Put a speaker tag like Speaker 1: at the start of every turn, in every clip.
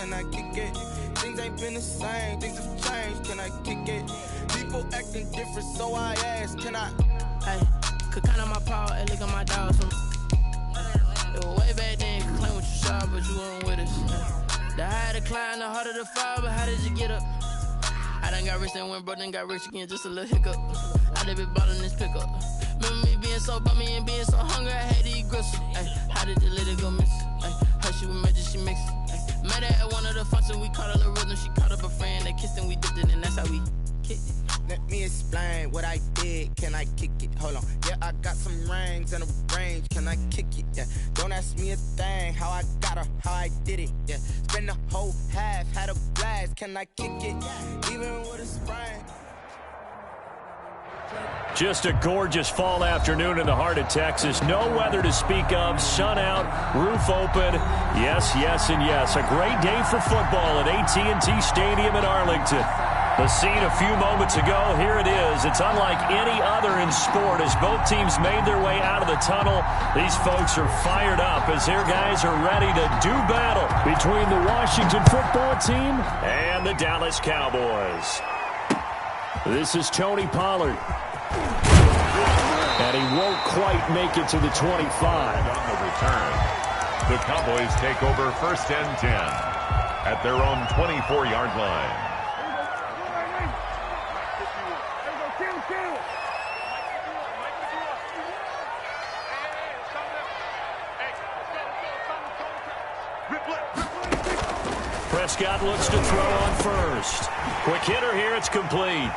Speaker 1: can I kick it? Things ain't been the same, things have changed, can I kick it? People acting different, so I ask, can I?
Speaker 2: Hey, could count on my power, hey, look at my dogs. It was way back then, could claim what you saw, but you weren't with us. The higher the climb, the harder the fall, but how did you get up? I done got rich and went broke, then got rich again, just a little hiccup. I done been ballin' this pickup. Remember me being so bummy and being so hungry, I had to eat gristle. Ay, how did the lady go miss? Her she was magic, she mixed. Met her at one of the functions, we caught a little rhythm. She caught up a friend, they kissed and we dipped it, and that's how we kicked it.
Speaker 1: Let me explain what I did, can I kick it? Hold on, yeah, I got some rings and a range, can I kick it? Yeah, don't ask me a thing, how I got her, how I did it. Yeah, spend the whole half, had a blast, can I kick it? Even with a sprain.
Speaker 3: Just a gorgeous fall afternoon in the heart of Texas. No weather to speak of. Sun out, roof open. Yes, yes, and yes. A great day for football at AT&T Stadium in Arlington. The scene a few moments ago, here it is. It's unlike any other in sport as both teams made their way out of the tunnel. These folks are fired up as their guys are ready to do battle between the Washington football team and the Dallas Cowboys. This is Tony Pollard. And he won't quite make it to the 25.
Speaker 4: On the return, the Cowboys take over 1st and 10 at their own 24-yard line.
Speaker 3: Prescott looks to throw on first. Quick hitter here, it's complete.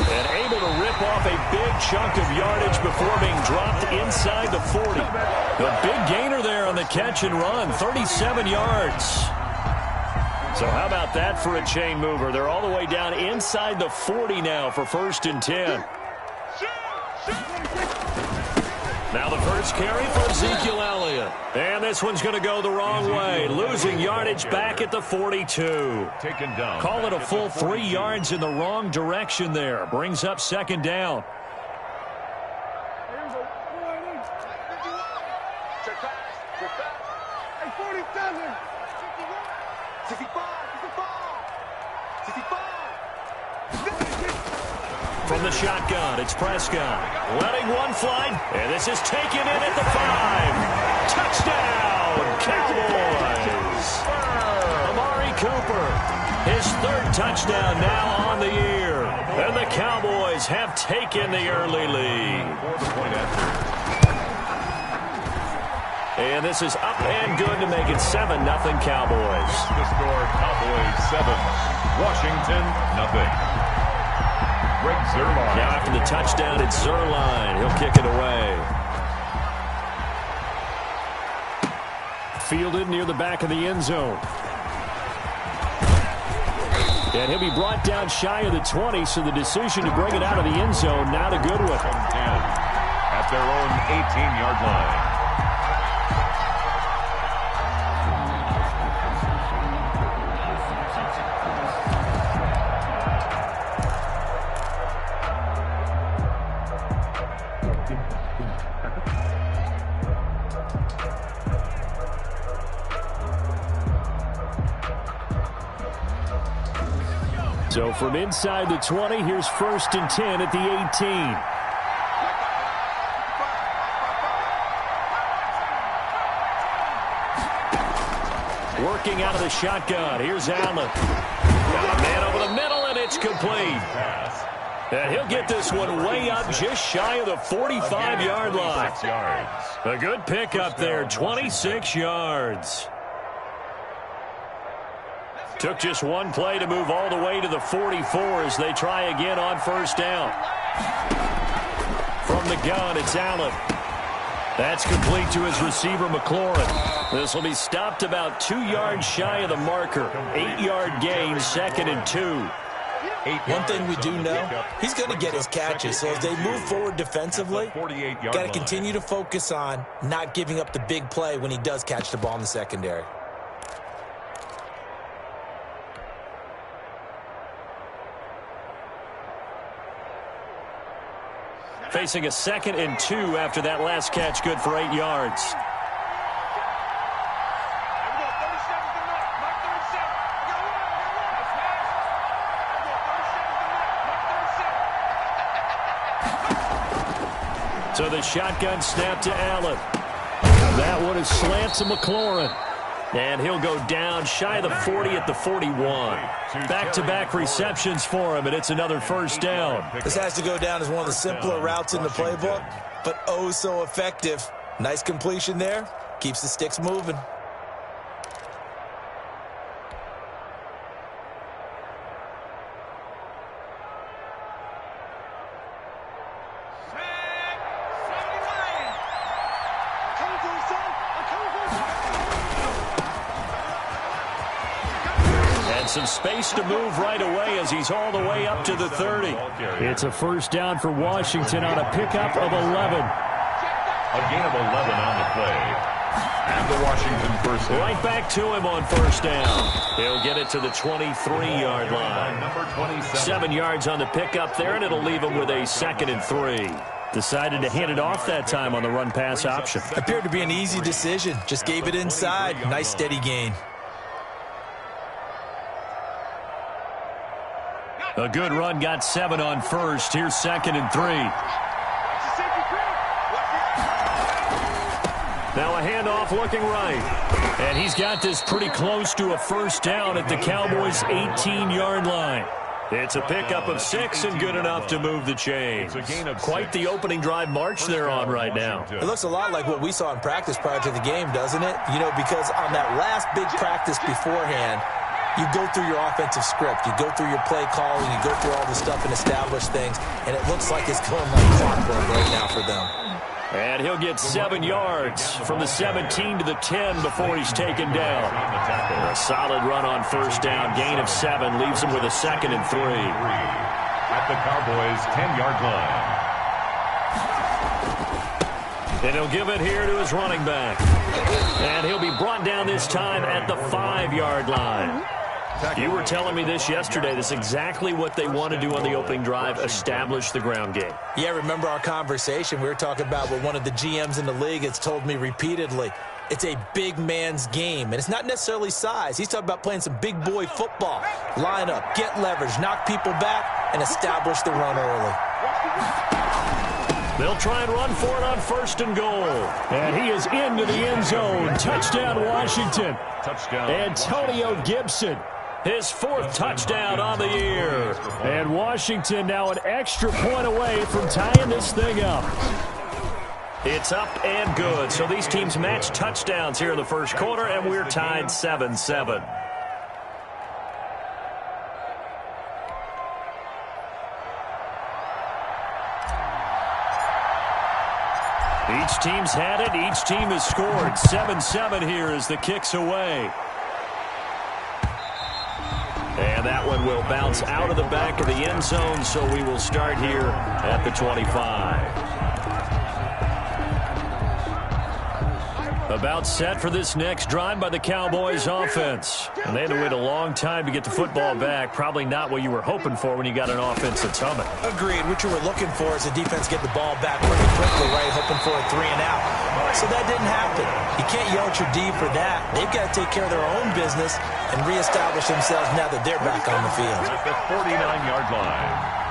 Speaker 3: And able to rip off a big chunk of yardage before being dropped inside the 40. The big gainer there on the catch and run, 37 yards. So how about that for a chain mover? They're all the way down inside the 40 now for 1st and 10. Now the first carry for Ezekiel Elliott. And this one's going to go the wrong way. Losing yardage back at the 42.
Speaker 4: Taken down.
Speaker 3: Call it a full 3 yards in the wrong direction there. Brings up 2nd down. From the shotgun, it's Prescott. Letting one fly, and this is taken in at the 5. Touchdown, Cowboys! Amari Cooper, his 3rd touchdown now on the year. And the Cowboys have taken the early lead. And this is up and good to make it 7-0 Cowboys.
Speaker 4: The score, Cowboys 7, Washington 0.
Speaker 3: Now after the touchdown, it's Zerline. He'll kick it away. Fielded near the back of the end zone. And he'll be brought down shy of the 20, so the decision to bring it out of the end zone, not a good one.
Speaker 4: At their own 18-yard line.
Speaker 3: So from inside the 20, here's 1st and 10 at the 18. Working out of the shotgun. Here's Allen. Got a man over the middle, and it's complete. And he'll get this one way up just shy of the 45-yard line. A good pickup there, 26 yards. Took just one play to move all the way to the 44 as they try again on 1st down. From the gun, it's Allen. That's complete to his receiver, McLaurin. This will be stopped about 2 yards shy of the marker. 8-yard gain, 2nd and 2.
Speaker 5: One thing we do know, he's going to get his catches. So as they move forward defensively, got to continue to focus on not giving up the big play when he does catch the ball in the secondary.
Speaker 3: Facing a 2nd and 2 after that last catch, good for 8 yards. So the shotgun snap to Allen. That one is slant to McLaurin. And he'll go down shy of the 40 at the 41. Back-to-back receptions for him, and it's another first down.
Speaker 5: This has to go down as one of the simpler routes in the playbook, but oh so effective. Nice completion there. Keeps the sticks moving.
Speaker 3: Some space to move right away as he's all the way up to the 30. It's a first down for Washington on a pickup of 11.
Speaker 4: A gain of 11 on the play. And the Washington first down.
Speaker 3: Right back to him on first down. He'll get it to the 23-yard line.
Speaker 4: Number 27.
Speaker 3: 7 yards on the pickup there, and it'll leave him with a 2nd and 3. Decided to hand it off that time on the run-pass option.
Speaker 5: Appeared to be an easy decision. Just gave it inside. Nice steady gain.
Speaker 3: A good run, got 7 on first. Here's 2nd and 3. Now a handoff looking right. And he's got this pretty close to a first down at the Cowboys' 18-yard line. It's a pickup of 6 and good enough to move the chains. Quite the opening drive march they're on right now.
Speaker 5: It looks a lot like what we saw in practice prior to the game, doesn't it? You know, because on that last big practice beforehand, you go through your offensive script. You go through your play calling. You go through all the stuff and establish things. And it looks like it's going like clockwork right now for them.
Speaker 3: And he'll get 7 yards from the 17 to the 10 before he's taken down. A solid run on first down. Gain of 7 leaves him with a 2nd and 3.
Speaker 4: At the Cowboys' 10-yard line.
Speaker 3: And he'll give it here to his running back. And he'll be brought down this time at the 5-yard line. You were telling me this yesterday. This is exactly what they want to do on the opening drive, establish the ground game.
Speaker 5: Yeah, remember our conversation. We were talking about what one of the GMs in the league has told me repeatedly. It's a big man's game, and it's not necessarily size. He's talking about playing some big boy football. Line up, get leverage, knock people back, and establish the run early.
Speaker 3: They'll try and run for it on 1st and goal. And he is into the end zone. Touchdown, Washington.
Speaker 4: Touchdown.
Speaker 3: Antonio Gibson. His 4th touchdown on the year. And Washington now an extra point away from tying this thing up. It's up and good. So these teams match touchdowns here in the first quarter, and we're tied 7-7. Each team's had it. Each team has scored. 7-7 here as the kick's away. And that one will bounce out of the back of the end zone, so we will start here at the 25. About set for this next drive by the Cowboys offense. And they had to wait a long time to get the football back. Probably not what you were hoping for when you got an offense that's humming.
Speaker 5: Agreed. What you were looking for is the defense get the ball back pretty quickly, right? Hoping for a 3-and-out. So that didn't happen. You can't yell at your D for that. They've got to take care of their own business and reestablish themselves now that they're back on the field.
Speaker 4: At the 49-yard line.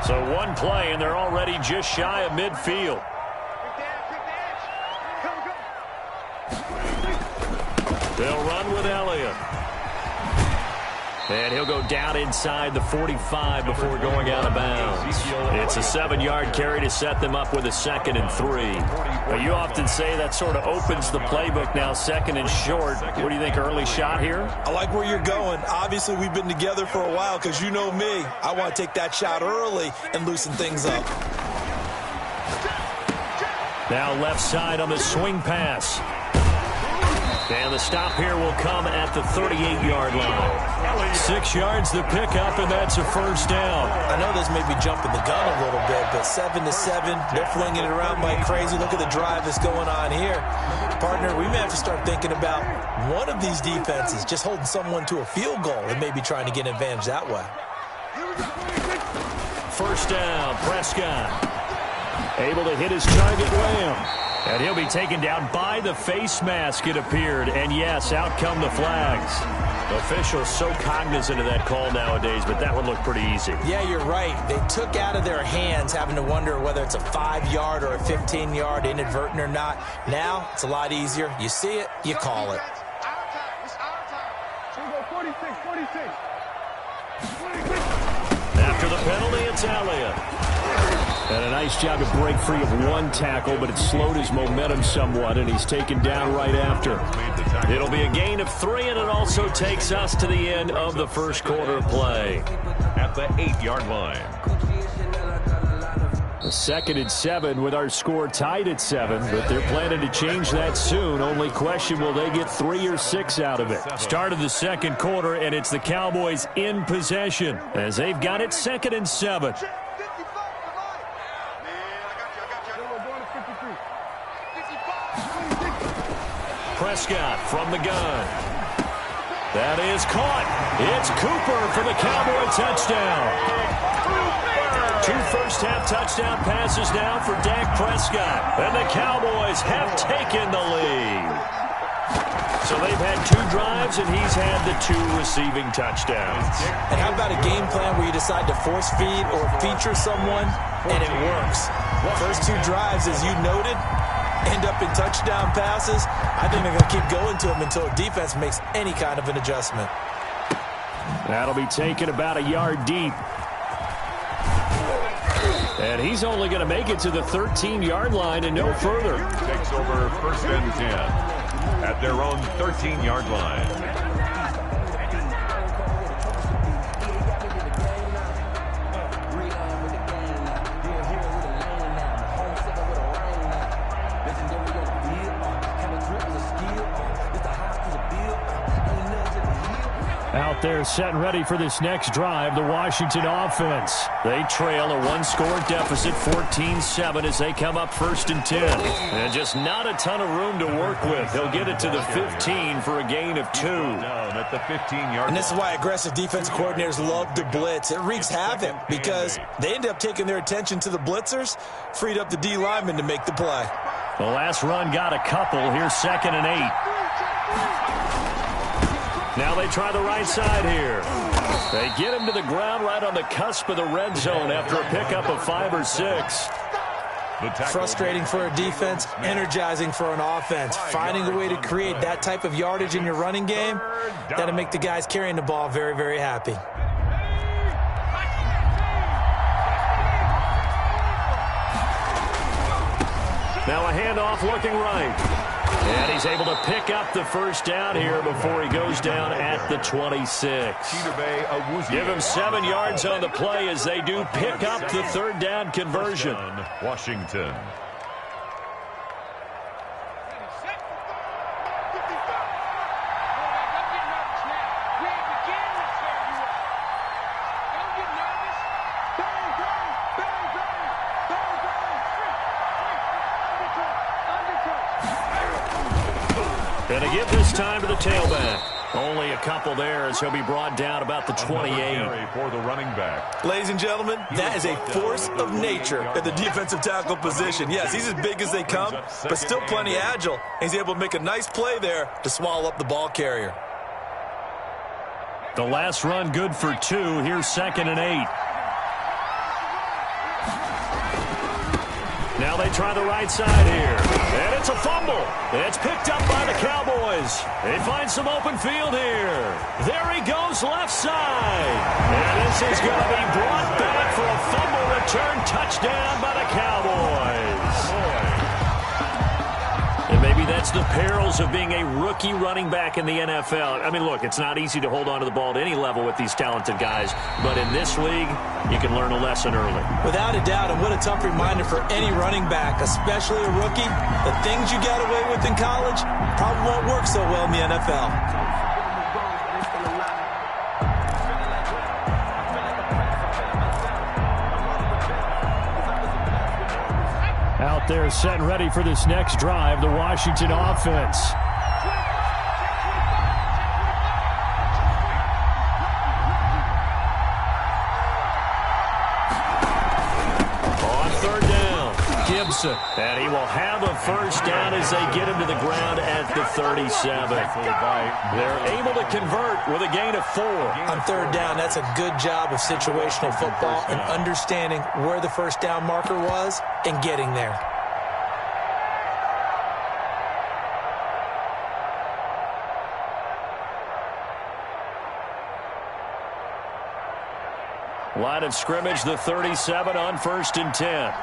Speaker 3: So one play, and they're already just shy of midfield. They'll run with Elliott. And he'll go down inside the 45 before going out of bounds. It's a 7-yard carry to set them up with a 2nd and 3. But you often say that sort of opens the playbook now, 2nd and short. What do you think, early shot here?
Speaker 5: I like where you're going. Obviously, we've been together for a while because you know me. I want to take that shot early and loosen things up.
Speaker 3: Now left side on the swing pass. And the stop here will come at the 38-yard line. 6 yards the pickup, and that's a first down.
Speaker 5: I know this may be jumping the gun a little bit, but 7-7, they're flinging it around like crazy. Look at the drive that's going on here. Partner, we may have to start thinking about one of these defenses just holding someone to a field goal and maybe trying to get an advantage that way.
Speaker 3: First down, Prescott. Able to hit his target, Lamb. And he'll be taken down by the face mask, it appeared. And, yes, out come the flags. Officials so cognizant of that call nowadays, but that one looked pretty easy.
Speaker 5: Yeah, you're right. They took out of their hands having to wonder whether it's a 5-yard or a 15-yard, inadvertent or not. Now, it's a lot easier. You see it, you call it.
Speaker 3: After the penalty, it's Elliott. And a nice job to break free of one tackle, but it slowed his momentum somewhat, and he's taken down right after. It'll be a gain of 3, and it also takes us to the end of the first quarter play.
Speaker 4: At the 8-yard line.
Speaker 3: A 2nd and 7 with our score tied at 7, but they're planning to change that soon. Only question, will they get 3 or 6 out of it? Start of the second quarter, and it's the Cowboys in possession as they've got it 2nd and 7. Prescott from the gun. That is caught. It's Cooper for the Cowboy touchdown. 2 first-half touchdown passes now for Dak Prescott. And the Cowboys have taken the lead. So they've had 2 drives, and he's had the 2 receiving touchdowns.
Speaker 5: And how about a game plan where you decide to force feed or feature someone, and it works? First 2 drives, as you noted, end up in touchdown passes. I think they're going to keep going to him until defense makes any kind of an adjustment.
Speaker 3: That'll be taken about a yard deep. And he's only going to make it to the 13-yard line and no further.
Speaker 4: Takes over 1st and 10 at their own 13-yard line.
Speaker 3: Out there set and ready for this next drive, the Washington offense. They trail a 1-score deficit, 14-7, as they come up 1st and 10. And just not a ton of room to work with. They'll get it to the 15 for a gain of 2.
Speaker 4: Down at the 15-yard.
Speaker 5: And this is why aggressive defensive coordinators love to blitz. It wreaks havoc because they end up taking their attention to the blitzers, freed up the D lineman to make the play.
Speaker 3: The last run got a couple. Here's 2nd and 8. Now they try the right side here. They get him to the ground right on the cusp of the red zone after a pickup of 5 or 6.
Speaker 5: Frustrating for a defense, energizing for an offense. Finding a way to create that type of yardage in your running game, that'll make the guys carrying the ball very, very happy.
Speaker 3: Now a handoff looking right. And he's able to pick up the first down here before he goes down at the 26. Give him 7 yards on the play as they do pick up the 3rd down conversion.
Speaker 4: Washington.
Speaker 3: And to give this time to the tailback. Only a couple there as he'll be brought down about the 28.
Speaker 4: For the running back.
Speaker 5: Ladies and gentlemen, that is a force of nature at the defensive tackle position. Yes, he's as big as they come, but still plenty agile. He's able to make a nice play there to swallow up the ball carrier.
Speaker 3: The last run good for 2. Here's 2nd and 8. Now they try the right side here. And it's a fumble. It's picked up by the Cowboys. They find some open field here. There he goes left side. And this is going to be brought back for a fumble return touchdown by the Cowboys. And maybe that's the perils of being a rookie running back in the NFL. I mean, look, it's not easy to hold on to the ball at any level with these talented guys. But in this league, you can learn a lesson early.
Speaker 5: Without a doubt, and what a tough reminder for any running back, especially a rookie. The things you got away with in college probably won't work so well in the NFL.
Speaker 3: Out there set and ready for this next drive, the Washington offense. On 3rd down, give Gibson. And he will have a first down as they get him to the ground at the 37. They're able to convert with a gain of 4.
Speaker 5: On third down, that's a good job of situational football and understanding where the first down marker was and getting there.
Speaker 3: Line of scrimmage, the 37 on 1st and 10.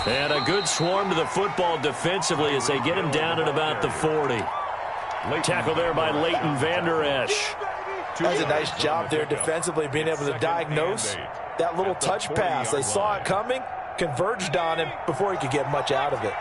Speaker 3: And a good swarm to the football defensively as they get him down at about the 40. Tackle there by Leighton Vander Esch.
Speaker 5: Does a nice job there defensively, being able to diagnose that little touch pass. They saw it coming, converged on him before he could get much out of it.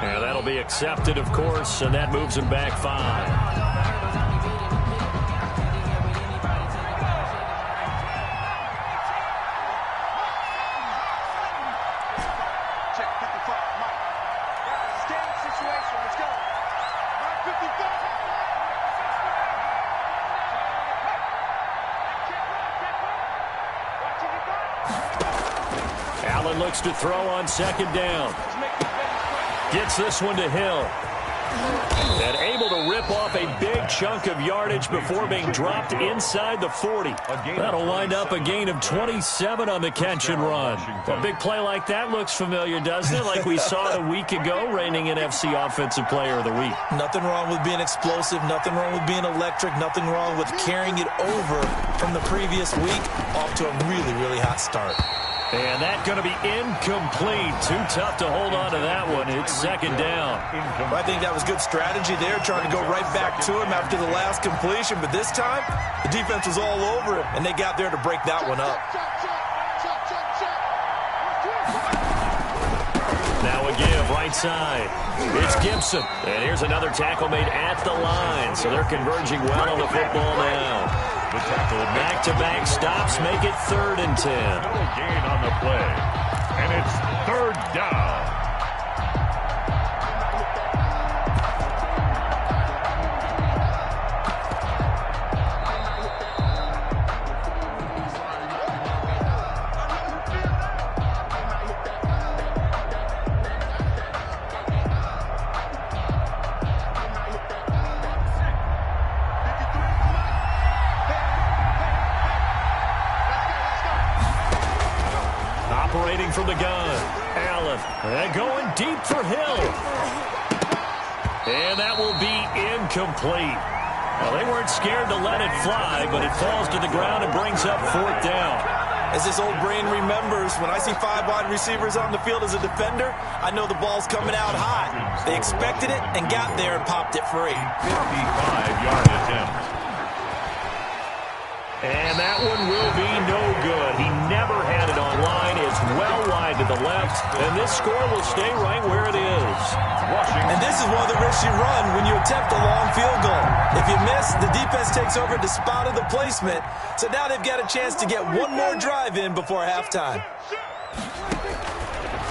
Speaker 3: Yeah, that'll be accepted, of course, and that moves him back 5. Allen looks to throw on 2nd down. Gets this one to Hill. And able to rip off a big chunk of yardage before being dropped inside the 40. That'll wind up a gain of 27 on the catch and run. A big play like that looks familiar, doesn't it? Like we saw it a week ago, reigning NFC Offensive Player of the Week.
Speaker 5: Nothing wrong with being explosive. Nothing wrong with being electric. Nothing wrong with carrying it over from the previous week off to a really, really hot start.
Speaker 3: And that's going to be incomplete. Too tough to hold on to that one. It's 2nd down.
Speaker 5: I think that was good strategy there, trying to go right back to him after the last completion. But this time, the defense was all over him, and they got there to break that one up.
Speaker 3: Now a give, right side. It's Gibson. And here's another tackle made at the line. So they're converging well on the football now. Back-to-back stops make it 3rd and 10.
Speaker 4: No gain on the play. And it's 3rd down.
Speaker 3: Operating from the gun, Allen, and going deep for Hill. And that will be incomplete. Well, they weren't scared to let it fly, but it falls to the ground and brings up 4th down.
Speaker 5: As this old brain remembers, when I see 5 wide receivers on the field as a defender, I know the ball's coming out hot. They expected it and got there and popped it free.
Speaker 4: 55-yard attempt.
Speaker 3: And that one will be no good. He never had it on line. It's well wide to the left, and this score will stay right where it is.
Speaker 5: And this is one of the risks you run when you attempt a long field goal. If you miss, the defense takes over the spot of the placement. So now they've got a chance to get one more drive in before halftime.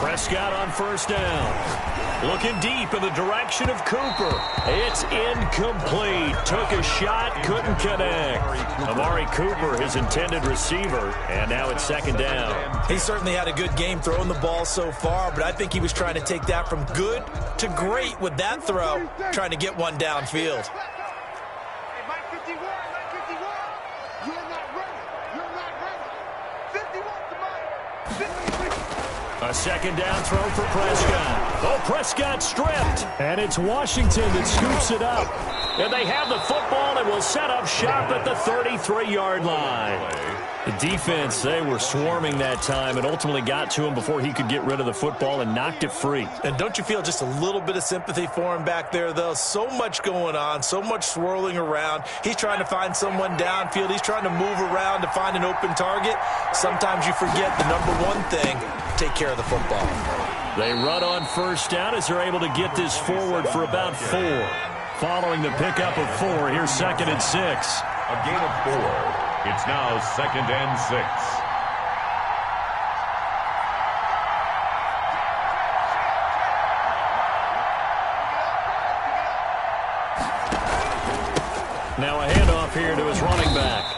Speaker 3: Prescott on 1st down. Looking deep in the direction of Cooper. It's incomplete. Took a shot, couldn't connect. Amari Cooper, his intended receiver, and now it's 2nd down.
Speaker 5: He certainly had a good game throwing the ball so far, but I think he was trying to take that from good to great with that throw, trying to get one downfield.
Speaker 3: A 2nd down throw for Prescott. Oh, Prescott stripped. And it's Washington that scoops it up. And they have the football and will set up shop at the 33-yard line. The defense, they were swarming that time and ultimately got to him before he could get rid of the football and knocked it free.
Speaker 5: And don't you feel just a little bit of sympathy for him back there, though? So much going on, so much swirling around. He's trying to find someone downfield. He's trying to move around to find an open target. Sometimes you forget the number one thing, take care of the football.
Speaker 3: They run on first down as they're able to get this forward for about 4. Following the pickup of 4, here's 2nd and 6.
Speaker 4: A gain of 4. It's now 2nd and 6.
Speaker 3: Now a handoff here to his running back.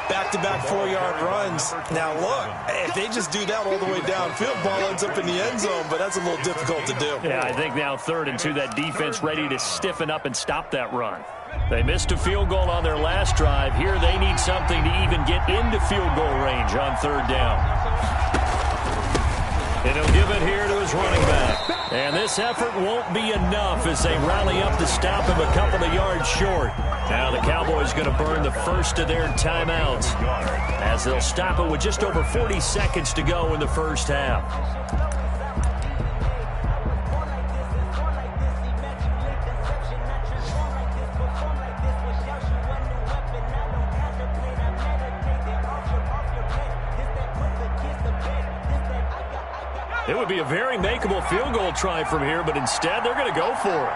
Speaker 5: Back-to-back 4-yard runs. Now look, if they just do that all the way downfield, ball ends up in the end zone, but that's a little difficult to do.
Speaker 3: Yeah, I think now 3rd and 2, that defense ready to stiffen up and stop that run. They missed a field goal on their last drive. Here they need something to even get into field goal range on 3rd down. And he'll give it here to his running back. And this effort won't be enough as they rally up to stop him a couple of yards short. Now the Cowboys going to burn the first of their timeouts as they'll stop it with just over 40 seconds to go in the first half. It would be a very makeable field goal try from here, but instead they're going to go for it.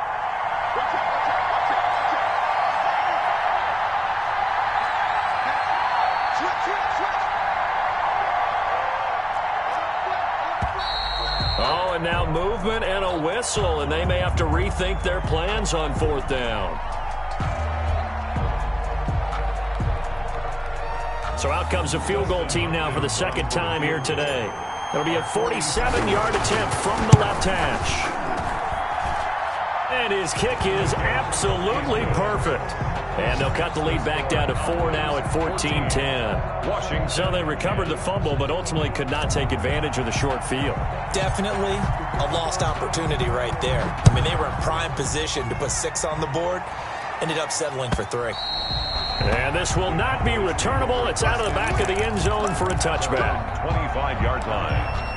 Speaker 3: Oh, and now movement and a whistle, and they may have to rethink their plans on 4th down. So out comes a field goal team now for the 2nd time here today. It'll be a 47-yard attempt from the left hash. And his kick is absolutely perfect. And they'll cut the lead back down to 4 now at 14-10.
Speaker 4: Washington.
Speaker 3: So they recovered the fumble, but ultimately could not take advantage of the short field.
Speaker 5: Definitely a lost opportunity right there. I mean, they were in prime position to put 6 on the board. Ended up settling for 3.
Speaker 3: And this will not be returnable. It's out of the back of the end zone for a touchback.
Speaker 4: 25-yard line.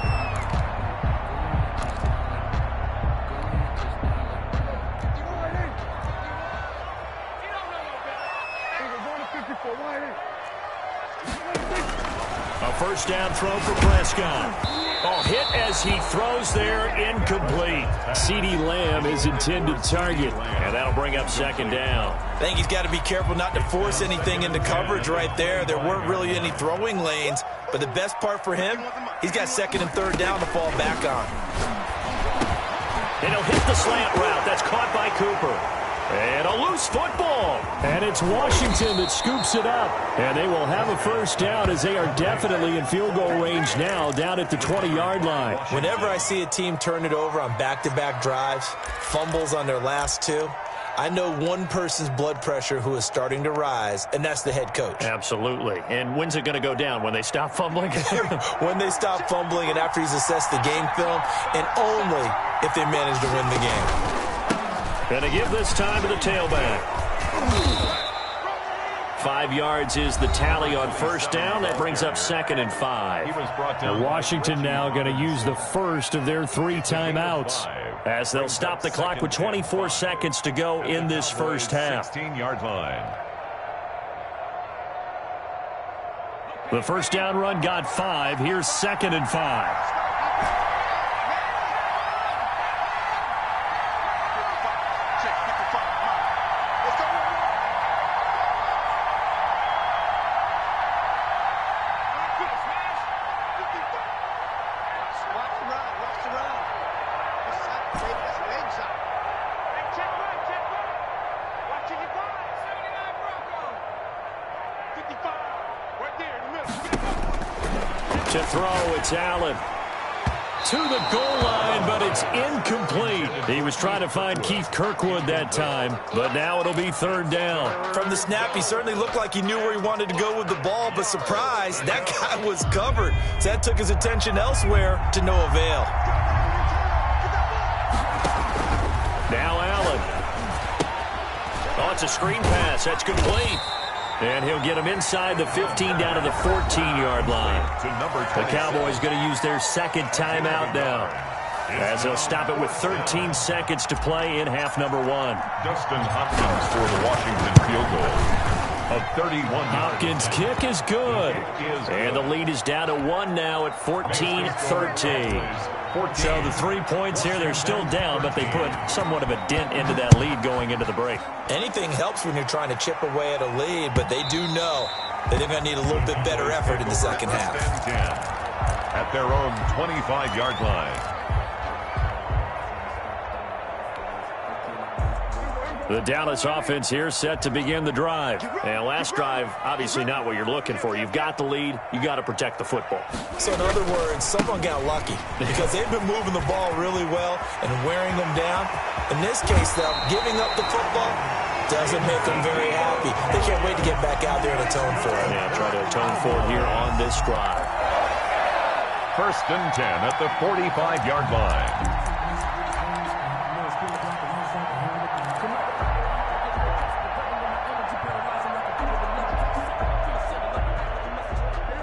Speaker 3: A first down throw for Prescott. Oh, hit as he throws there, incomplete. CeeDee Lamb is intended target, and that'll bring up 2nd down.
Speaker 5: I think he's got to be careful not to force anything into coverage right there. There weren't really any throwing lanes, but the best part for him, he's got 2nd and 3rd down to fall back on.
Speaker 3: And he'll hit the slant route. That's caught by Cooper. And a loose football. And it's Washington that scoops it up. And they will have a first down as they are definitely in field goal range now down at the 20-yard line.
Speaker 5: Whenever I see a team turn it over on back-to-back drives, fumbles on their last 2, I know one person's blood pressure who is starting to rise, and that's the head coach.
Speaker 3: Absolutely. And when's it going to go down? When they stop fumbling?
Speaker 5: When they stop fumbling and after he's assessed the game film, and only if they manage to win the game.
Speaker 3: Going to give this time to the tailback. 5 yards is the tally on first down. That brings up 2nd and 5. And Washington now going to use the first of their 3 timeouts as they'll stop the clock with 24 seconds to go in this first half.
Speaker 4: 16-yard line.
Speaker 3: The first down run got 5. Here's 2nd and 5. To throw, it's Allen. To the goal line, but it's incomplete. He was trying to find Keith Kirkwood that time, but now it'll be 3rd down.
Speaker 5: From the snap, he certainly looked like he knew where he wanted to go with the ball, but surprise, that guy was covered. So that took his attention elsewhere to no avail.
Speaker 3: Now Allen. Oh, it's a screen pass. That's complete. And he'll get him inside the 15 down to the 14-yard line. The Cowboys going to use their 2nd timeout now as they'll stop it with 13 seconds to play in half number 1.
Speaker 4: Dustin Hopkins for the Washington field goal. A 31.
Speaker 3: Hopkins' kick is good. And the lead is down to 1 now at 14-13. So the 3 points here, they're still down, but they put somewhat of a dent into that lead going into the break.
Speaker 5: Anything helps when you're trying to chip away at a lead, but they do know that they're going to need a little bit better effort in the second half.
Speaker 4: At their own 25-yard line.
Speaker 3: The Dallas offense here set to begin the drive. And last drive, obviously not what you're looking for. You've got the lead. You got to protect the football.
Speaker 5: So in other words, someone got lucky because they've been moving the ball really well and wearing them down. In this case, though, giving up the football doesn't make them very happy. They can't wait to get back out there and atone for it.
Speaker 3: Yeah, try to atone for it here on this drive.
Speaker 4: 1st and 10 at the 45-yard line.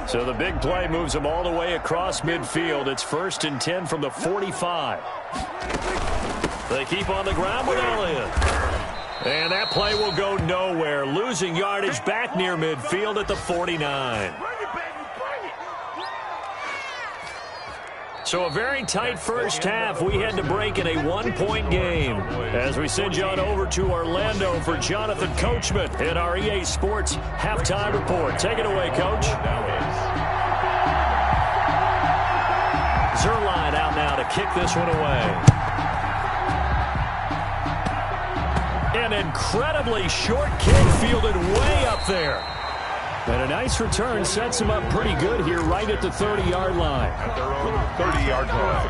Speaker 3: So the big play moves them all the way across midfield. It's 1st and 10 from the 45. They keep on the ground with Elliott. And that play will go nowhere. Losing yardage back near midfield at the 49. So a very tight first half. We had to break in a 1-point game. As we send you on over to Orlando for Jonathan Coachman in our EA Sports halftime report. Take it away, Coach. Zerline out now to kick this one away. An incredibly short kick fielded way up there. And a nice return sets him up pretty good here right at the 30-yard line.
Speaker 4: At their own 30-yard line.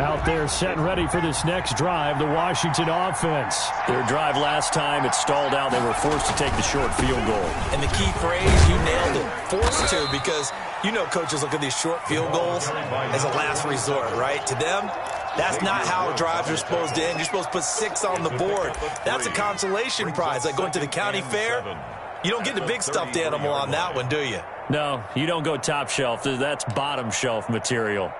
Speaker 3: Out there set and ready for this next drive, the Washington offense. Their drive last time, it stalled out. They were forced to take the short field goal.
Speaker 5: And the key phrase, you nailed it, forced to, because you know coaches look at these short field goals as a last resort, right? To them, that's not how drives are supposed to end. You're supposed to put 6 on the board. That's a consolation prize, like going to the county fair. You don't get the big stuffed animal on that one, do you?
Speaker 3: No, you don't go top shelf. That's bottom shelf material.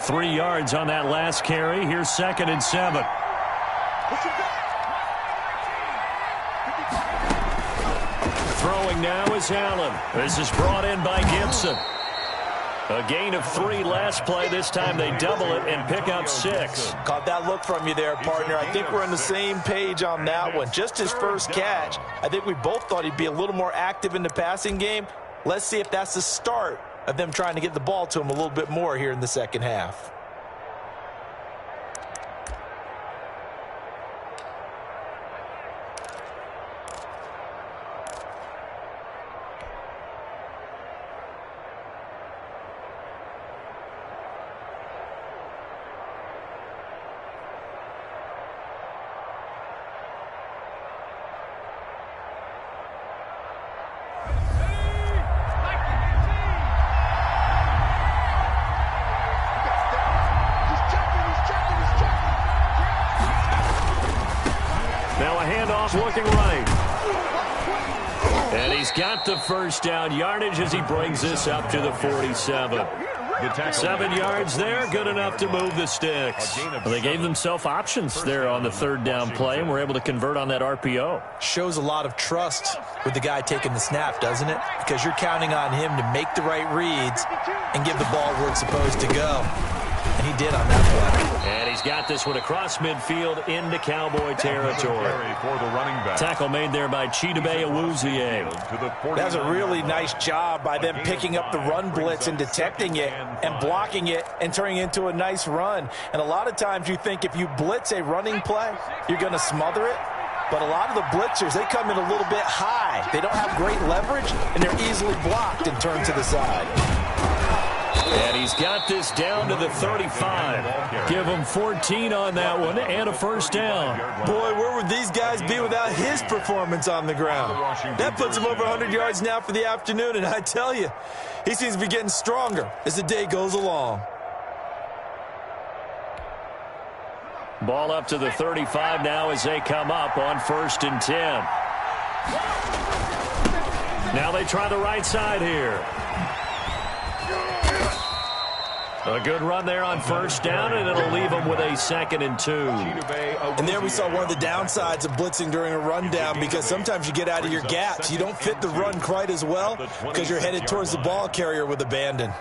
Speaker 3: Three yards on that last carry. Here's 2nd and 7. Throwing now is Allen. This is brought in by Gibson. A gain of 3 last play. This time they double it and pick up 6.
Speaker 5: Caught that look from you there, partner. I think we're on the same page on that one. Just his first catch. I think we both thought he'd be a little more active in the passing game. Let's see if that's the start of them trying to get the ball to him a little bit more here in the second half.
Speaker 3: Looking right. And he's got the first down yardage as he brings this up to the 47. 7 yards there, good enough to move the sticks. Well, they gave themselves options there on the 3rd down play and were able to convert on that RPO.
Speaker 5: Shows a lot of trust with the guy taking the snap, doesn't it? Because you're counting on him to make the right reads and give the ball where it's supposed to go. And he did on that play.
Speaker 3: And he's got this one across midfield into Cowboy territory.
Speaker 4: For the running back.
Speaker 3: Tackle made there by Chidobe Awuzie.
Speaker 5: That was a really nice job by them picking up the run blitz and detecting it and blocking it and turning it into a nice run. And a lot of times you think if you blitz a running play, you're going to smother it. But a lot of the blitzers, they come in a little bit high. They don't have great leverage, and they're easily blocked and turned to the side.
Speaker 3: And he's got this down to the 35. Give him 14 on that one and a first down.
Speaker 5: Boy, where would these guys be without his performance on the ground? That puts him over 100 yards now for the afternoon, and I tell you, he seems to be getting stronger as the day goes along.
Speaker 3: Ball up to the 35 now as they come up on 1st and 10. Now they try the right side here. A good run there on first down, and it'll leave them with a 2nd and 2.
Speaker 5: And there we saw one of the downsides of blitzing during a rundown, because sometimes you get out of your gaps. You don't fit the run quite as well because you're headed towards the ball carrier with abandon.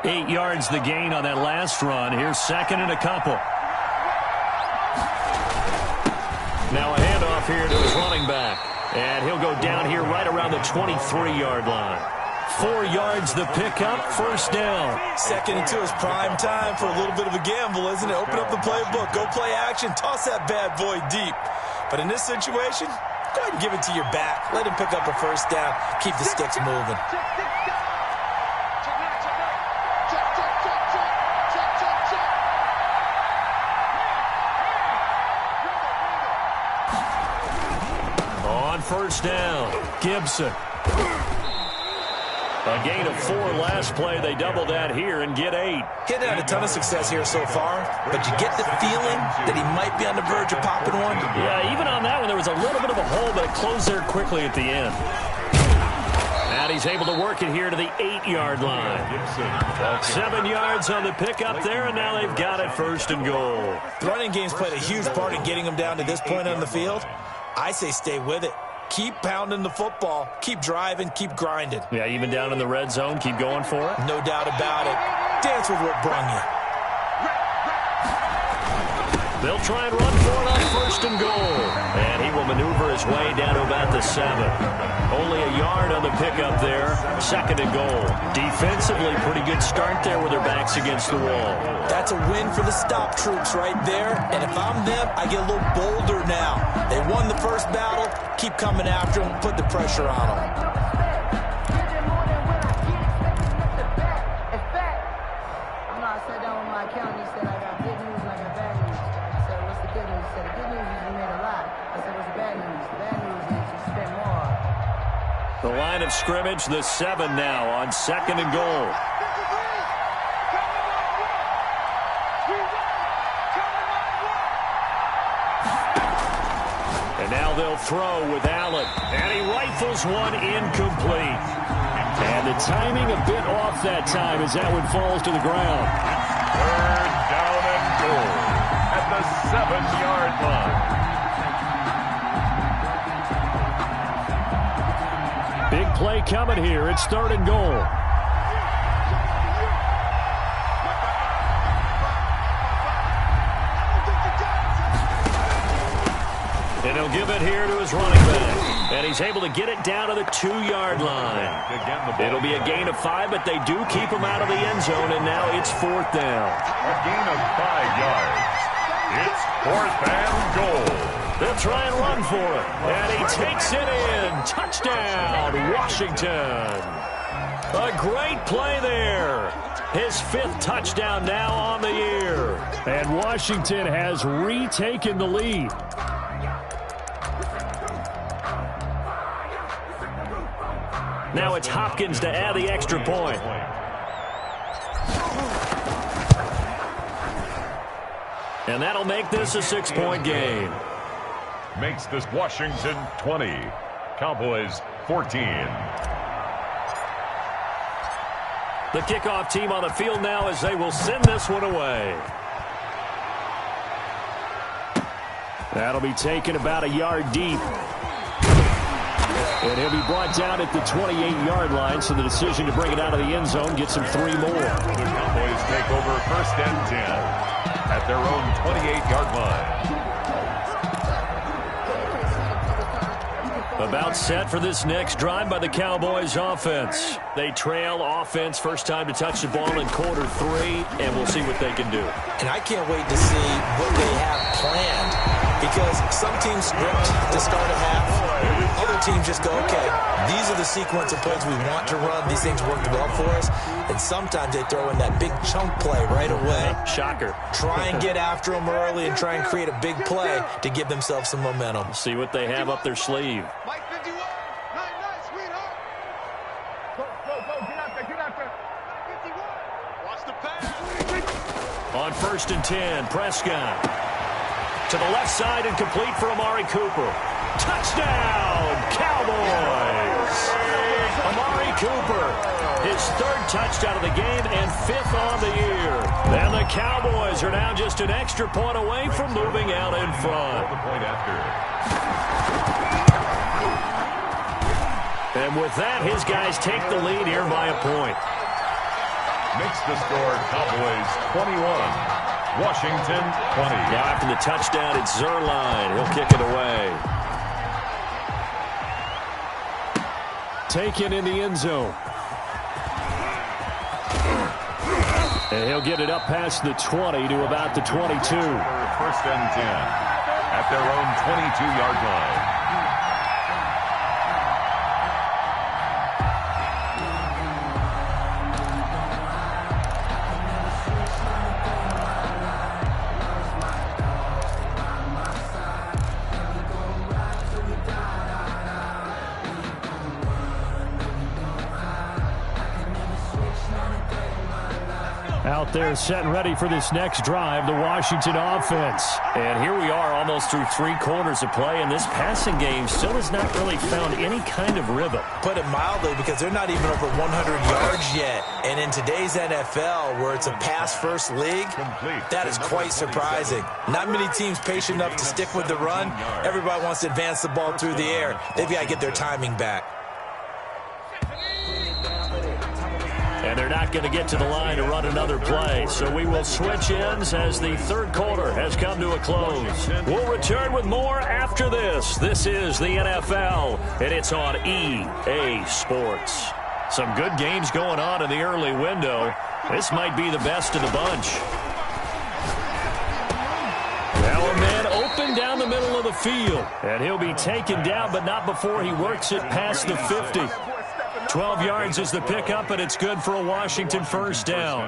Speaker 3: 8 yards the gain on that last run. Here's 2nd and a couple. Now a handoff here to his running back. And he'll go down here right around the 23-yard line. 4 yards the pickup, first down.
Speaker 5: 2nd and 2 is prime time for a little bit of a gamble, isn't it? Open up the playbook, go play action, toss that bad boy deep. But in this situation, go ahead and give it to your back. Let him pick up a first down. Keep the sticks moving.
Speaker 3: First down, Gibson. A gain of 4 last play. They double that here and get 8.
Speaker 5: Hitting had a ton of success here so far, but you get the feeling that he might be on the verge of popping one.
Speaker 3: Yeah, even on that one, there was a little bit of a hole, but it closed there quickly at the end. And he's able to work it here to the 8-yard line. 7 yards on the pickup there, and now they've got it, 1st and goal.
Speaker 5: The running game's played a huge part in getting them down to this point on the field. I say stay with it. Keep pounding the football. Keep driving. Keep grinding.
Speaker 3: Yeah, even down in the red zone, keep going for it.
Speaker 5: No doubt about it. Dance with what brung you.
Speaker 3: They'll try and run for it on 1st and goal. And he will maneuver his way down to about the 7. Only a yard on the pickup there. 2nd and goal. Defensively, pretty good start there with their backs against the wall.
Speaker 5: That's a win for the stop troops right there. And if I'm them, I get a little bolder now. They won the first battle. Keep coming after them. Put the pressure on them.
Speaker 6: I sat down with my accountant. He said, I got good news and I got bad news. I said, what's the good news? He said, the good news is you made a lot. I said, what's the bad news? The bad news is you spent more.
Speaker 3: The line of scrimmage, the 7 now on 2nd and goal. And now they'll throw with Allen. And he rifles one incomplete. And the timing a bit off that time as that one falls to the ground.
Speaker 4: 3rd down and goal at the 7-yard line.
Speaker 3: Big play coming here. It's 3rd and goal. And he'll give it here to his running back. And he's able to get it down to the 2-yard line. It'll be a gain of 5, but they do keep him out of the end zone, and now it's 4th down.
Speaker 4: A gain of 5 yards. It's 4th and goal.
Speaker 3: They'll try and run for it. And he takes it in. Touchdown, Washington. A great play there. His 5th touchdown now on the year. And Washington has retaken the lead. Now it's Hopkins to add the extra point. And that'll make this a 6-point game.
Speaker 4: Makes this Washington 20. Cowboys 14.
Speaker 3: The kickoff team on the field now as they will send this one away. That'll be taken about a yard deep. And he'll be brought down at the 28-yard line, so the decision to bring it out of the end zone gets him 3 more.
Speaker 4: The Cowboys take over 1st and 10 at their own 28-yard line.
Speaker 3: About set for this next drive by the Cowboys offense. They trail offense first time to touch the ball in quarter 3, and we'll see what they can do.
Speaker 5: And I can't wait to see what they have planned, because some teams script to start a half. Other teams just go, okay, these are the sequence of plays we want to run. These things worked well for us. And sometimes they throw in that big chunk play right away.
Speaker 3: Shocker.
Speaker 5: Try and get after them early and try and create a big play to give themselves some momentum.
Speaker 3: See what they have up their sleeve.
Speaker 7: Mike 51. Nice, sweetheart. Go, get out there. 51. Watch the pass.
Speaker 3: On 1st and 10, Prescott. To the left side and complete for Amari Cooper. Touchdown, Cowboys! Amari Cooper. His third touchdown of the game and 5th on the year. And the Cowboys are now just an extra point away from moving out in front. And with that, his guys take the lead here by a point.
Speaker 4: Makes the score Cowboys 21, Washington 20.
Speaker 3: Now after the touchdown, it's Zerline. He'll kick it away. Taken in the end zone. And he'll get it up past the 20 to about the 22.
Speaker 4: First and 10 at their own 22-yard line.
Speaker 3: Out there set and ready for this next drive, the Washington offense. And here we are almost through 3 quarters of play, and this passing game still has not really found any kind of rhythm.
Speaker 5: Put it mildly, because they're not even over 100 yards yet. And in today's NFL, where it's a pass-first league, that is quite surprising. Not many teams patient enough to stick with the run. Everybody wants to advance the ball through the air. They've got to get their timing back.
Speaker 3: And they're not going to get to the line to run another play. So we will switch ends as the third quarter has come to a close. We'll return with more after this. This is the NFL, and it's on EA Sports. Some good games going on in the early window. This might be the best of the bunch. Now a man open down the middle of the field. And he'll be taken down, but not before he works it past the 50. 12 yards is the pickup, and it's good for a Washington first down.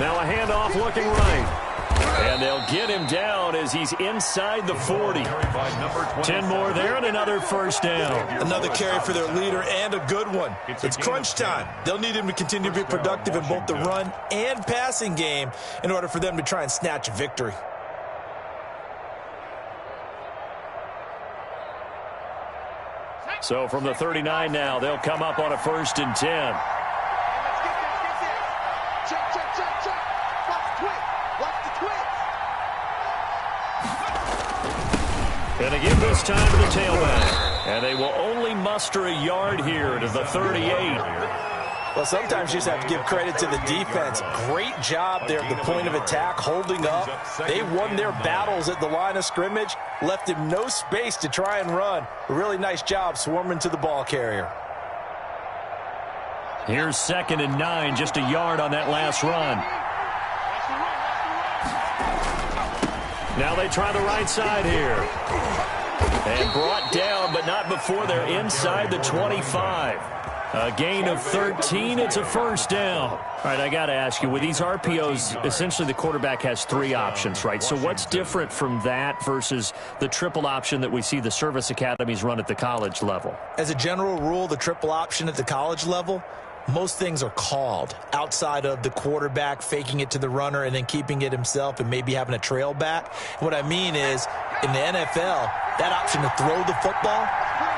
Speaker 3: Now a handoff looking right. And they'll get him down as he's inside the 40. 10 more there and another first down.
Speaker 5: Another carry for their leader and a good one. It's crunch time. They'll need him to continue to be productive in both the run and passing game in order for them to try and snatch a victory.
Speaker 3: So from the 39 now, they'll come up on a 1st and 10. And again this time to the tailback. And they will only muster a yard here to the 38.
Speaker 5: Well, sometimes you just have to give credit to the defense. Great job there at the point of attack, holding up. They won their battles at the line of scrimmage, left him no space to try and run. A really nice job swarming to the ball carrier.
Speaker 3: Here's 2nd and 9, just a yard on that last run. Now they try the right side here. And brought down, but not before they're inside the 25. A gain of 13, it's a first down. All right, I got to ask you, with these RPOs, essentially the quarterback has 3 options, right? So what's different from that versus the triple option that we see the service academies run at the college level?
Speaker 5: As a general rule, the triple option at the college level, most things are called outside of the quarterback faking it to the runner and then keeping it himself and maybe having a trail back. What I mean is, in the NFL, that option to throw the football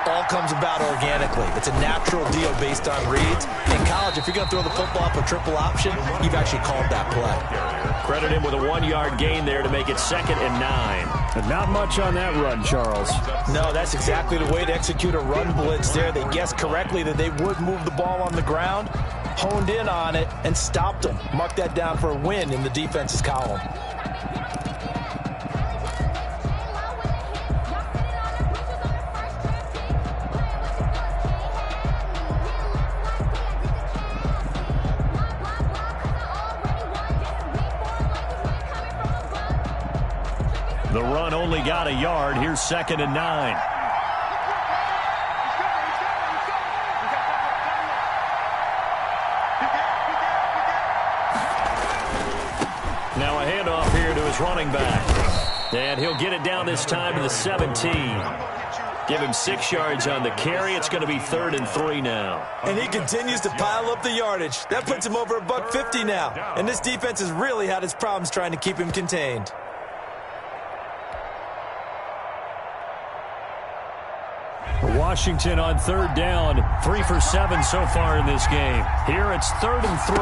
Speaker 5: all comes about organically. It's a natural deal based on reads. In college, if you're going to throw the football up a triple option, you've actually called that play.
Speaker 3: Credit him with a 1-yard gain there to make it 2nd and 9. But not much on that run, Charles.
Speaker 5: No, that's exactly the way to execute a run blitz there. They guessed correctly that they would move the ball on the ground, honed in on it, and stopped them. Mark that down for a win in the defense's column.
Speaker 3: The run only got a yard. Here's 2nd and 9. Now a handoff here to his running back. And he'll get it down this time to the 17. Give him 6 yards on the carry. It's going to be 3rd and 3 now.
Speaker 5: And he continues to pile up the yardage. That puts him over $150 now. And this defense has really had its problems trying to keep him contained.
Speaker 3: Washington on third down, 3 for 7 so far in this game. Here it's 3rd and 3.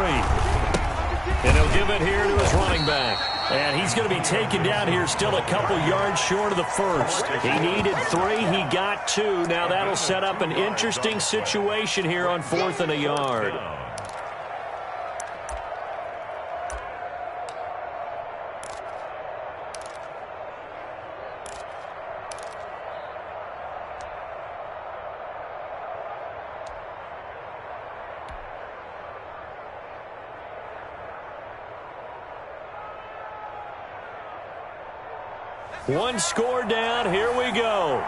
Speaker 3: And he'll give it here to his running back. And he's going to be taken down here still a couple yards short of the first. He needed 3. He got 2. Now that'll set up an interesting situation here on 4th and a yard. One score down. Here we go.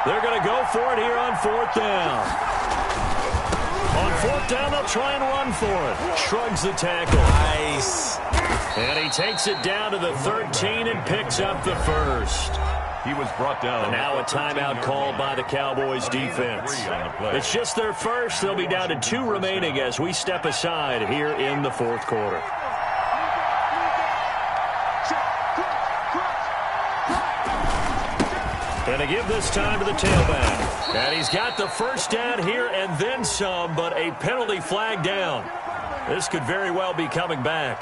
Speaker 3: They're going to go for it here on 4th down. On 4th down, they'll try and run for it. Shrugs the tackle.
Speaker 5: Nice.
Speaker 3: And he takes it down to the 13 and picks up the first.
Speaker 4: He was brought down.
Speaker 3: Now a timeout called by the Cowboys defense. It's just their first. They'll be down to 2 remaining as we step aside here in the 4th quarter. And to give this time to the tailback. And he's got the first down here and then some, but a penalty flag down. This could very well be coming back.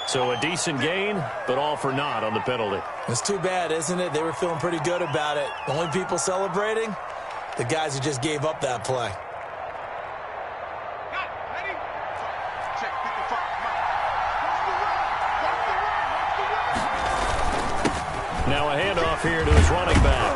Speaker 3: So a decent gain, but all for naught on the penalty.
Speaker 5: It's too bad, isn't it? They were feeling pretty good about it. The only people celebrating, the guys who just gave up that play.
Speaker 3: Now a handoff here to his running back.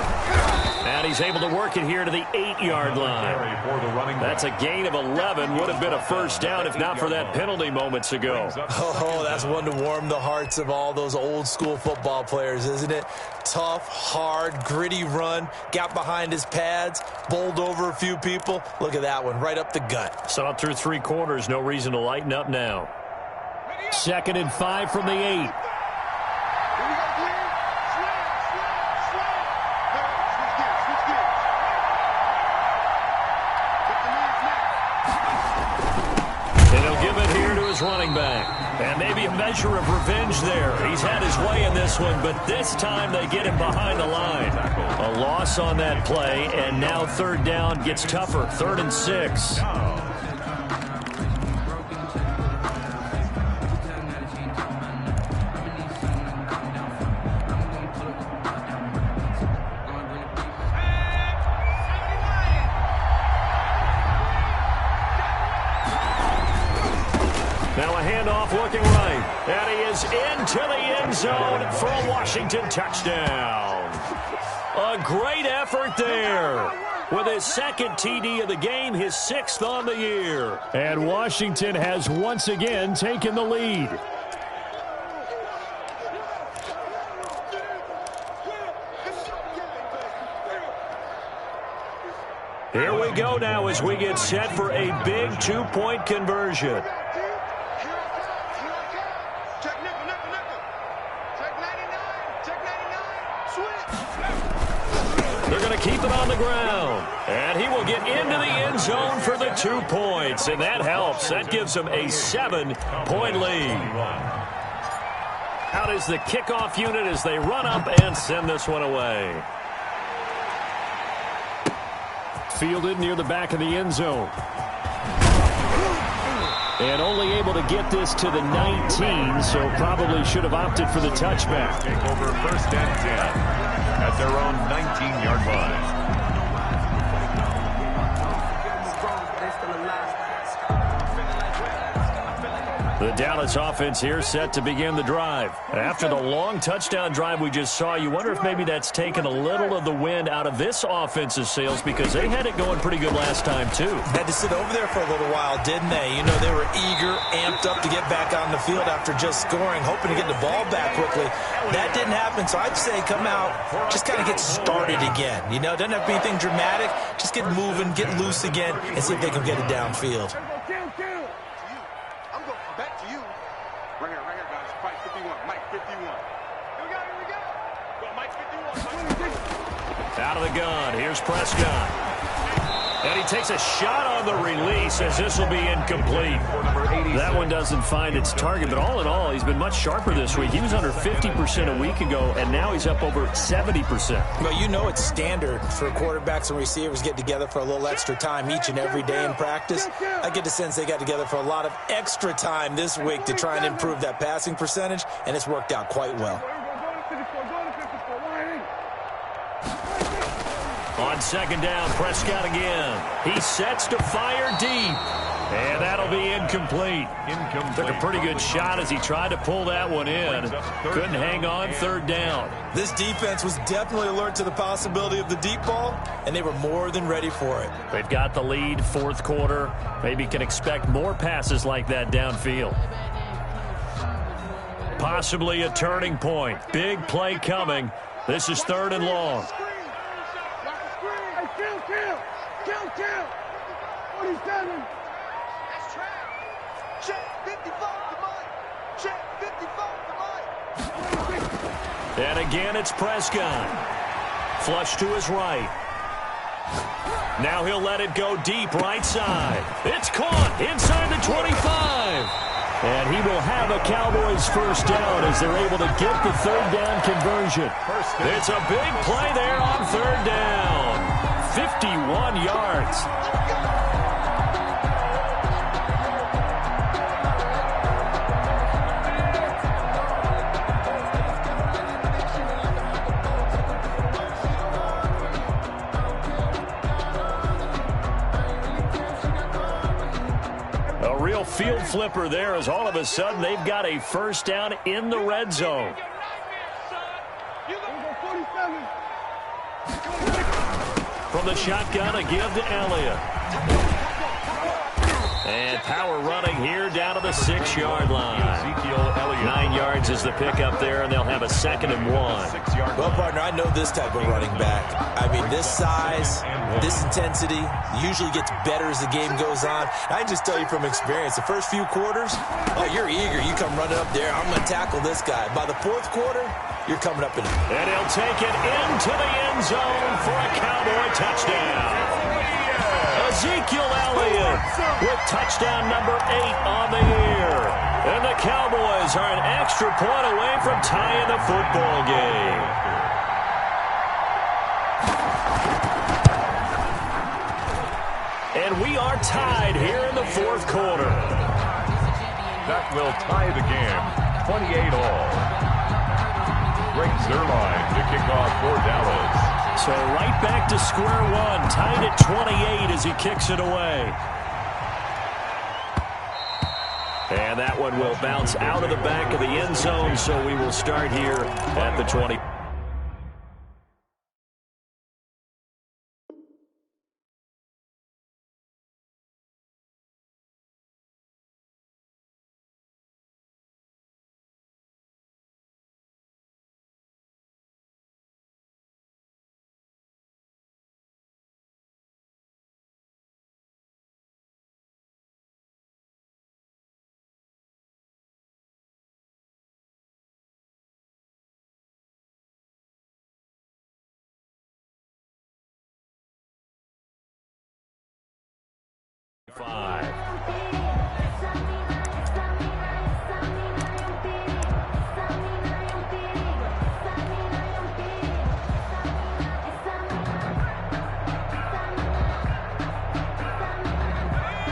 Speaker 3: And he's able to work it here to the 8-yard line. That's a gain of 11. Would have been a first down if not for that penalty moments ago.
Speaker 5: Oh, that's one to warm the hearts of all those old school football players, isn't it? Tough, hard, gritty run. Got behind his pads, bowled over a few people. Look at that one, right up the gut.
Speaker 3: Saw it through 3 quarters. No reason to lighten up now. 2nd and 5 from the 8. Running back. And maybe a measure of revenge there. He's had his way in this one, but this time they get him behind the line. A loss on that play, and now 3rd down gets tougher. 3rd and 6. Looking right, and he is into the end zone for a Washington touchdown. A great effort there. With his 2nd TD of the game, his 6th on the year. And Washington has once again taken the lead. Here we go now as we get set for a big 2-point conversion. They're going to keep it on the ground. And he will get into the end zone for the 2 points. And that helps. That gives him a 7-point lead. Out is the kickoff unit as they run up and send this one away. Fielded near the back of the end zone. And only able to get this to the 19, so probably should have opted for the touchback.
Speaker 4: Take over 1st and 10 at their own 19-yard line.
Speaker 3: The Dallas offense here set to begin the drive. After the long touchdown drive we just saw, you wonder if maybe that's taken a little of the wind out of this offense's sails because they had it going pretty good last time, too.
Speaker 5: Had to sit over there for a little while, didn't they? You know, they were eager, amped up to get back on the field after just scoring, hoping to get the ball back quickly. That didn't happen, so I'd say come out, just kind of get started again. You know, it doesn't have to be anything dramatic. Just get moving, get loose again, and see if they can get it downfield.
Speaker 3: Out of the gun. Here's Prescott. And he takes a shot on the release as this will be incomplete. That one doesn't find its target, but all in all, he's been much sharper this week. He was under 50% a week ago, and now he's up over 70%.
Speaker 5: Well, you know it's standard for quarterbacks and receivers get together for a little extra time each and every day in practice. I get the sense they got together for a lot of extra time this week to try and improve that passing percentage, and it's worked out quite well.
Speaker 3: On second down, Prescott again. He sets to fire deep. And that'll be incomplete. Took a pretty good shot as he tried to pull that one in. Couldn't hang on third down.
Speaker 5: This defense was definitely alert to the possibility of the deep ball, and they were more than ready for it.
Speaker 3: They've got the lead, fourth quarter. Maybe can expect more passes like that downfield. Possibly a turning point. Big play coming. This is third and long.
Speaker 7: Kill. 47. That's trap. Check 55 to Mike. Check 55 to Mike.
Speaker 3: And again, it's Prescott. Flush to his right. Now he'll let it go deep right side. It's caught inside the 25. And he will have a Cowboys first down as they're able to get the third down conversion. It's a big play there on third down. 51 yards. A real field flipper there as all of a sudden they've got a first down in the red zone. From the shotgun, a give to Elliott. And power running here down to the 6-yard line. 9 yards is the pickup there, and they'll have a 2nd and 1.
Speaker 5: Well, partner, I know this type of running back. I mean, this size, this intensity usually gets better as the game goes on. I can just tell you from experience, the first few quarters, oh, you're eager. You come running up there. I'm going to tackle this guy. By the fourth quarter, you're coming up in it.
Speaker 3: And he'll take it into the end zone for a Cowboy touchdown. Ezekiel Elliott with touchdown number 8 on the year. And the Cowboys are an extra point away from tying the football game. And we are tied here in the fourth quarter.
Speaker 4: That will tie the game, 28-all. Greg Zuerlein to kick off for Dallas.
Speaker 3: So right back to square one, tied at 28 as he kicks it away. And that one will bounce out of the back of the end zone, so we will start here at the 20.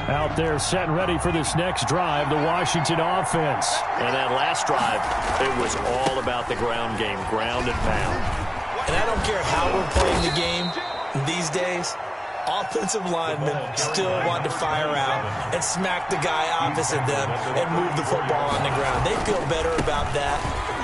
Speaker 3: Out there set and ready for this next drive, the Washington offense. And that last drive, it was all about the ground game, ground and pound.
Speaker 5: And I don't care how we're playing the game these days, offensive linemen still want to fire out and smack the guy opposite them and move the football on the ground. They feel better about that.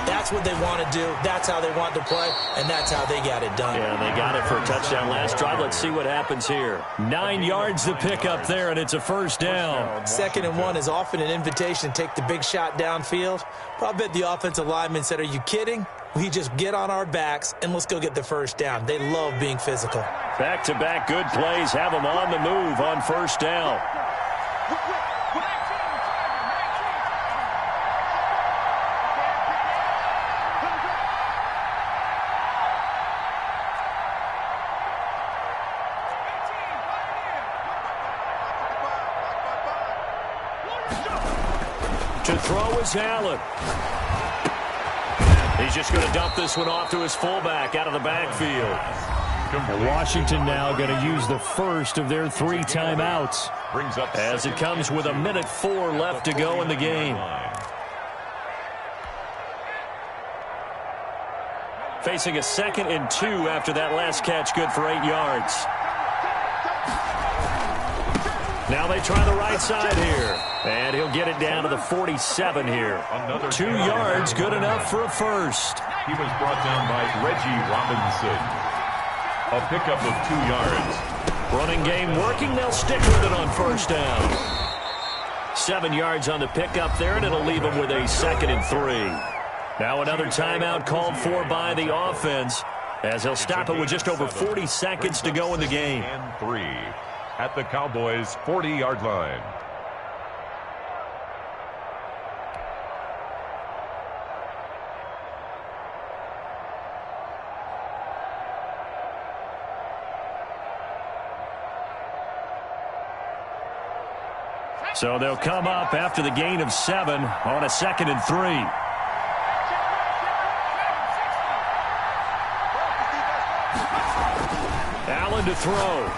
Speaker 5: That's what they want to do. That's how they want to play, and that's how they got it done.
Speaker 3: Yeah, they got it for a touchdown last drive. Let's see what happens here. 9 yards to pick up there, and it's a first down.
Speaker 5: 2nd and 1 is often an invitation to take the big shot downfield. But I bet the offensive lineman said, are you kidding? We just get on our backs, and let's go get the first down. They love being physical.
Speaker 3: Back-to-back good plays have them on the move on first down. To throw is Allen. He's just going to dump this one off to his fullback out of the backfield. Washington now going to use the first of their 3 timeouts as it comes with 1:04 left to go in the game. Facing a 2nd and 2 after that last catch, good for 8 yards. Now they try the right side here, and he'll get it down to the 47 here. 2 yards, good enough for a first.
Speaker 4: He was brought down by Reggie Robinson. A pickup of 2 yards.
Speaker 3: Running game working. They'll stick with it on first down. 7 yards on the pickup there, and it'll leave them with a 2nd and 3. Now another timeout called for by the offense as they'll stop it with just over 40 seconds to go in the game.
Speaker 4: And 3 at the Cowboys' 40-yard line.
Speaker 3: So they'll come up after the gain of 7 on a 2nd and 3. Allen to throw.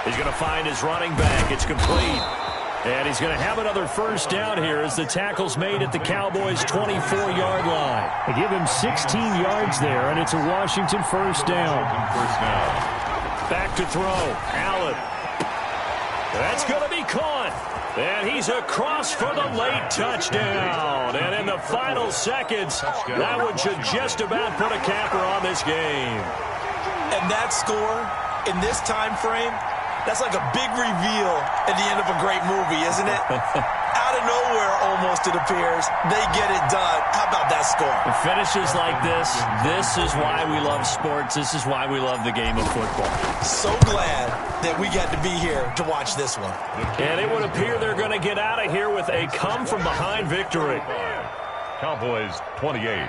Speaker 3: He's going to find his running back. It's complete. And he's going to have another first down here as the tackle's made at the Cowboys' 24-yard line. They give him 16 yards there, and it's a Washington first down. Back to throw. Allen. That's going to be caught. And he's across for the late touchdown. And in the final seconds, that one should just about put a capper on this game.
Speaker 5: And that score in this time frame, that's like a big reveal at the end of a great movie, isn't it? Out of nowhere, almost, it appears, they get it done. How about that score?
Speaker 3: Finishes like this is why we love sports. This is why we love the game of football.
Speaker 5: So glad that we got to be here to watch this one.
Speaker 3: And it would appear they're going to get out of here with a come-from-behind victory.
Speaker 4: Cowboys 28.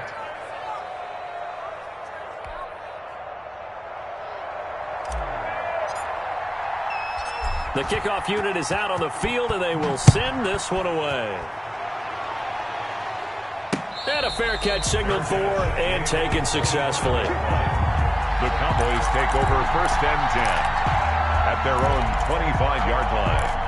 Speaker 3: The kickoff unit is out on the field, and they will send this one away. And a fair catch signaled for and taken successfully.
Speaker 4: The Cowboys take over 1st and 10 at their own 25-yard line.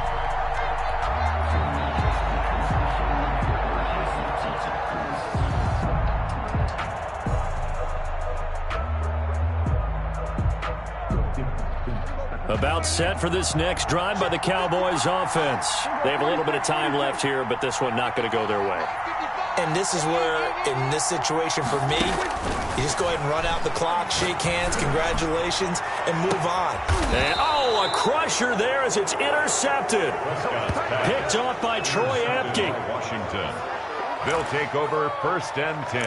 Speaker 3: About set for this next drive by the Cowboys offense. They have a little bit of time left here, but this one not going to go their way.
Speaker 5: And this is where, in this situation for me, you just go ahead and run out the clock, shake hands, congratulations, and move on.
Speaker 3: And, a crusher there as it's intercepted. Picked off by Troy Apke.
Speaker 4: Washington. They'll take over 1st and 10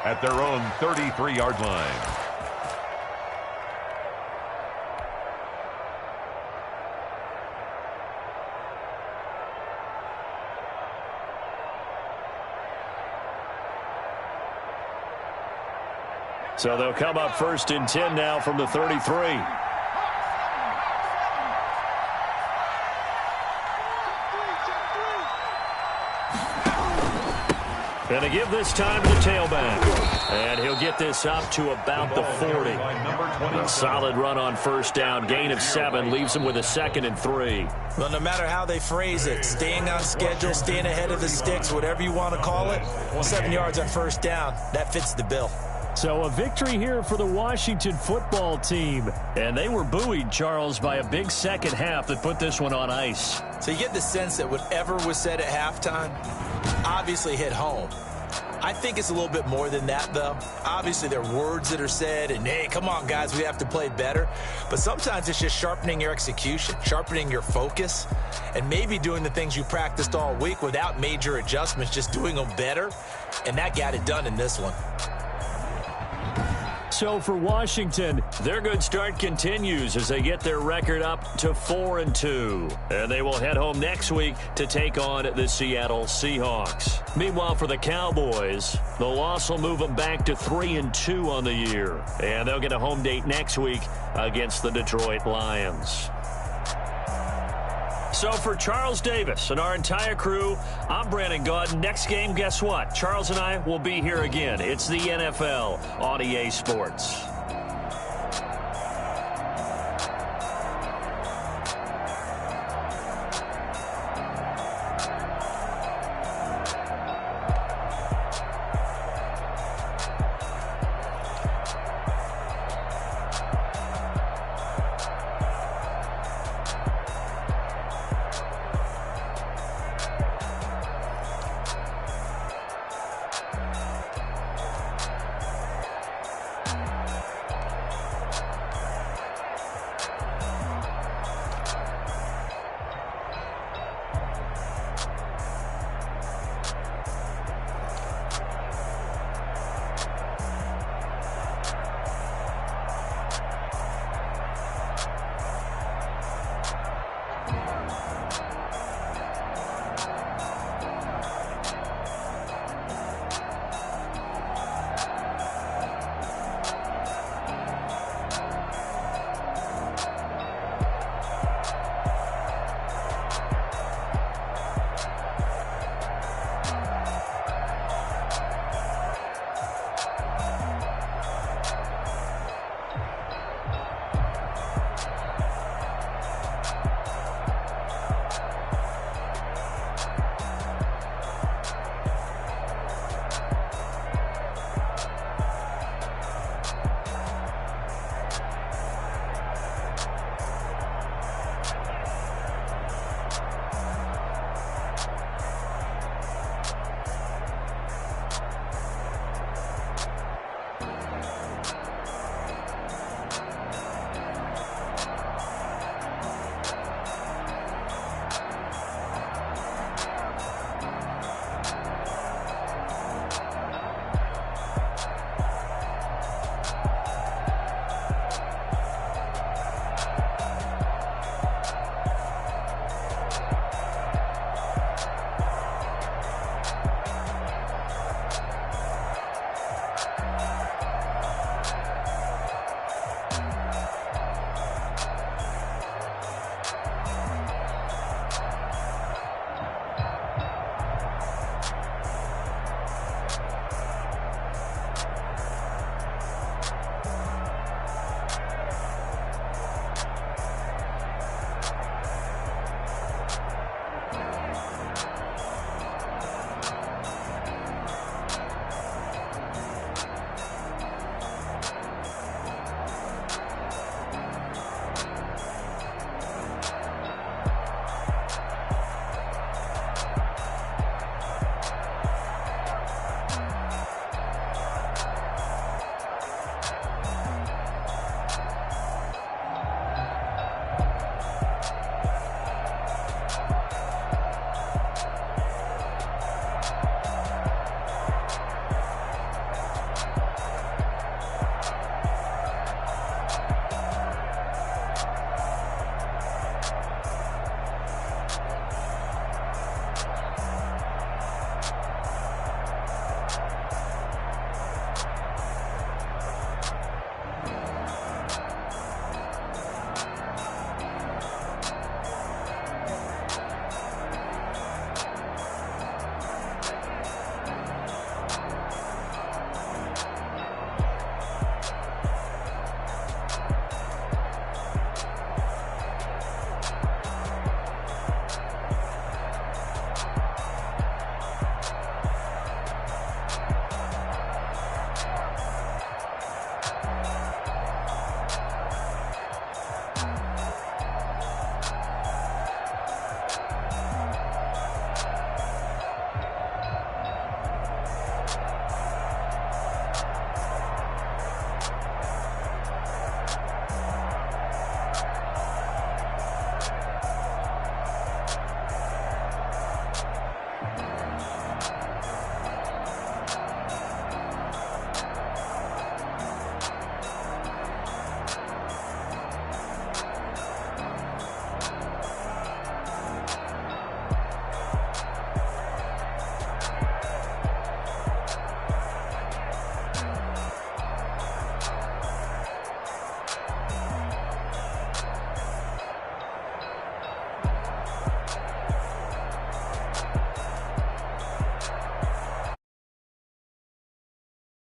Speaker 4: at their own 33-yard line.
Speaker 3: So they'll come up 1st and 10 now from the 33. And to give this time to the tailback. And he'll get this up to about the 40. A solid run on first down. Gain of 7 leaves him with a 2nd and 3.
Speaker 5: Well, no matter how they phrase it, staying on schedule, staying ahead of the sticks, whatever you want to call it, 7 yards on first down, that fits the bill.
Speaker 3: So a victory here for the Washington football team. And they were buoyed, Charles, by a big second half that put this one on ice.
Speaker 5: So you get the sense that whatever was said at halftime obviously hit home. I think it's a little bit more than that, though. Obviously, there are words that are said, and, hey, come on, guys, we have to play better. But sometimes it's just sharpening your execution, sharpening your focus, and maybe doing the things you practiced all week without major adjustments, just doing them better. And that got it done in this one.
Speaker 3: So for Washington, their good start continues as they get their record up to 4-2. And they will head home next week to take on the Seattle Seahawks. Meanwhile, for the Cowboys, the loss will move them back to 3-2 on the year. And they'll get a home date next week against the Detroit Lions. So for Charles Davis and our entire crew, I'm Brandon Gaudin. Next game, guess what? Charles and I will be here again. It's the NFL on EA Sports.